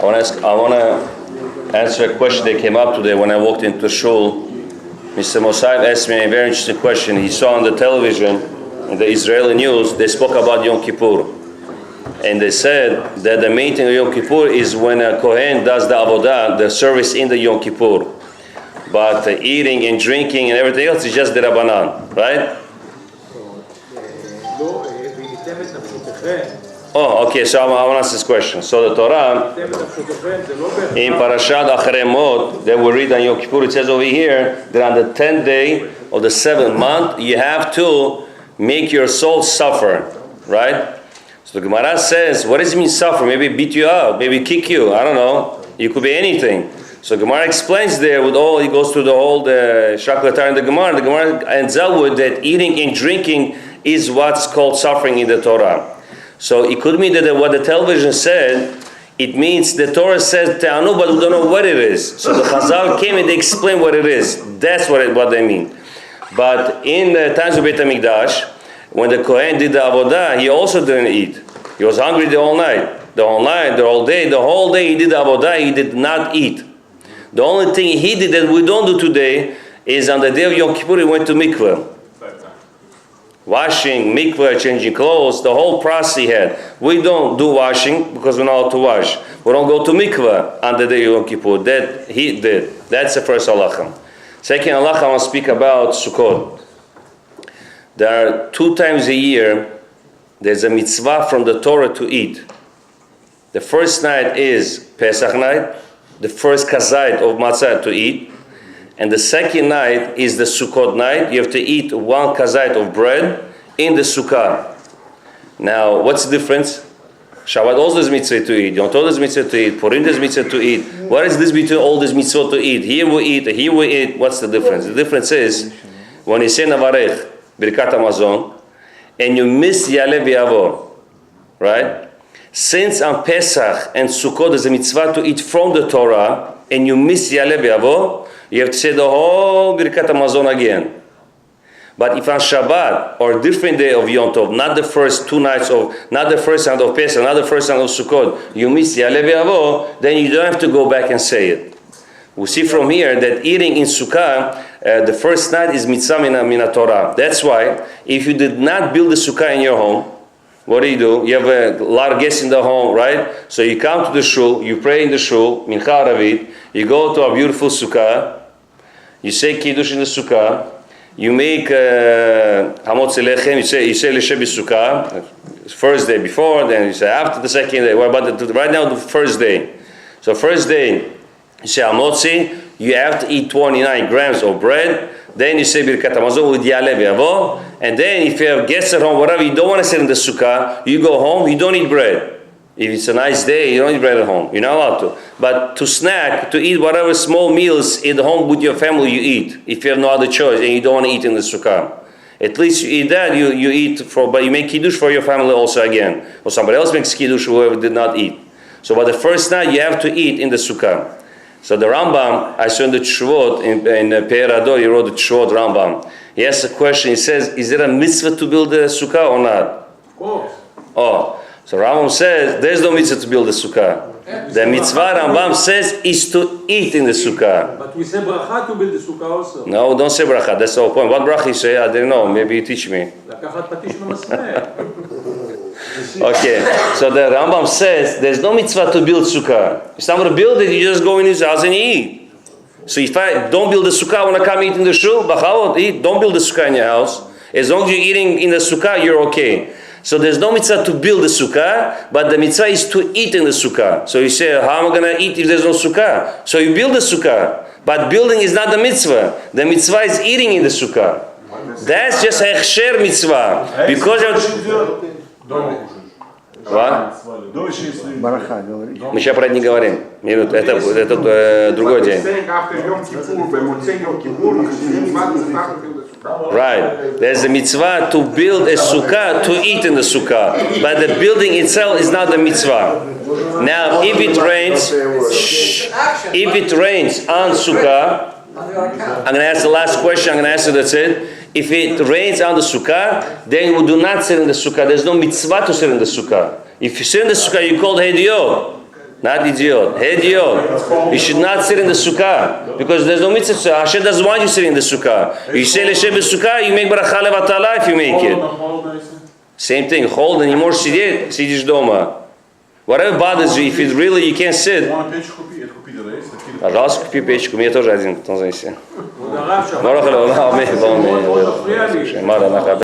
I want to answer a question that came up today when I walked into shul. Mr. Mosaib asked me a very interesting question. He saw on the television, in the Israeli news, they spoke about Yom Kippur. And they said that the main thing of Yom Kippur is when a Kohen does the avodah, the service in the Yom Kippur. But eating and drinking and everything else is just the Rabbanan, right? Oh, okay, so I want to ask this question. So the Torah, in Parashat Acharei Mot, that we read on Yom Kippur, it says over here that on the 10th day of the 7th month, you have to make your soul suffer, right? So the Gemara says, what does it mean suffer? Maybe beat you up, maybe kick you, I don't know. It could be anything. So Gemara explains there with all, he goes through the whole Shaklatar in the Gemara ends up with that eating and drinking is what's called suffering in the Torah. So it could mean that what the television said, it means the Torah says Te'anu, but we don't know what it is. So the Chazal came and they explained what it is. That's what they mean. But in the times of Beit HaMikdash, when the Kohen did the Avodah, he also didn't eat. He was hungry the whole night. The whole night, the whole day. The whole day he did the Avodah, he did not eat. The only thing he did that we don't do today is on the day of Yom Kippur, he went to mikveh. Washing, mikveh, changing clothes, the whole process he had. We don't do washing because we're not allowed to wash. We don't go to mikveh on the day of Yom Kippur. That he did. That's the first halacha. Second halacha, I want to speak about Sukkot. There are 2 times a year, there's a mitzvah from the Torah to eat. The first night is Pesach night, the first kazait of matzah to eat. And the second night is the Sukkot night. You have to eat 1 kazait of bread in the Sukkah. Now, what's the difference? Shabbat also is mitzvah to eat. Yom Tov is mitzvah to eat. Purim is mitzvah to eat. What is this between all these mitzvot to eat? Here we eat, here we eat. What's the difference? The difference is when you say Navarech, Birkat Hamazon, and you miss Yaleh V'Yavo, right? Since on Pesach and Sukkot there's a mitzvah to eat from the Torah, and you miss Yaleh V'Yavo, you have to say the whole Birkat Hamazon again. But if on Shabbat or a different day of Yom Tov, not the first 2 nights of, not the first night of Pesach, not the first night of Sukkot, you miss Yaleh V'Yavo, then you don't have to go back and say it. We see from here that eating in Sukkah, the first night is mitzvah min Torah. That's why if you did not build a Sukkah in your home, what do? You have a lot of guests in the home, right? So you come to the shul, you pray in the shul, Mincha Aravit, you go to a beautiful Sukkah, you say Kiddush in the Sukkah, you make Hamotz Lechem, you say L'Sheh B'Sukkah, first day before, then you say after the second day. What about right now, the first day? So first day, you say Hamotzi, you have to eat 29 grams of bread, then you say Birkat Hamazon with Yaleh V'Yavo, and then if you have guests at home, whatever, you don't want to sit in the Sukkah, you go home, you don't eat bread. If it's a nice day, you don't eat bread at home. You're not allowed to. But to snack, to eat whatever small meals in the home with your family, you eat. If you have no other choice and you don't want to eat in the Sukkah. At least you eat that, you eat, but you make Kiddush for your family also again. Or somebody else makes Kiddush, whoever did not eat. So but the first night, you have to eat in the Sukkah. So the Rambam, I saw in the Tshuvot, in Pe'erador, he wrote the Tshuvot Rambam. He asked a question, he says, is there a mitzvah to build a Sukkah or not? Of course. Oh. So Rambam says, there's no mitzvah to build a sukkah. The mitzvah Rambam says is to eat in the sukkah. But we say bracha to build the sukkah also. No, don't say bracha, that's the whole point. What bracha you say? I don't know, maybe you teach me. Okay, so the Rambam says, there's no mitzvah to build sukkah. If someone build it, you just go in his house and eat. So if I don't build the sukkah, I want to come eat in the shul, b'chavod, eat, don't build the sukkah in your house. As long as you're eating in the sukkah, you're okay. So there's no mitzvah to build the sukkah, but the mitzvah is to eat in the sukkah. So you say, how am I going to eat if there's no sukkah? So you build the sukkah. But building is not the mitzvah. The mitzvah is eating in the sukkah. That's just a hechsher mitzvah. Because мы сейчас про это не говорим. Минут, это другой день. Right. There's a mitzvah to build a sukkah, to eat in the sukkah. But the building itself is not the mitzvah. Now, if it rains on sukkah, I'm going to ask the last question, I'm going to answer, that's it. If it rains on the sukkah, then we do not sit in the sukkah. There's no mitzvah to sit in the sukkah. If you sit in the sukkah, you called Hediot. Not idiot. Idiot. You should not sit in the sukkah because there's no mitzvah. Hashem doesn't want you sitting in the sukkah. You say l'shem b'sukkah, you make bracha levatala if you make it. Same thing. Hold and you more sидишь дома. Whatever bothers you, if it really you can't sit. Пожалуйста, купи печку. Мне тоже один в Танзании.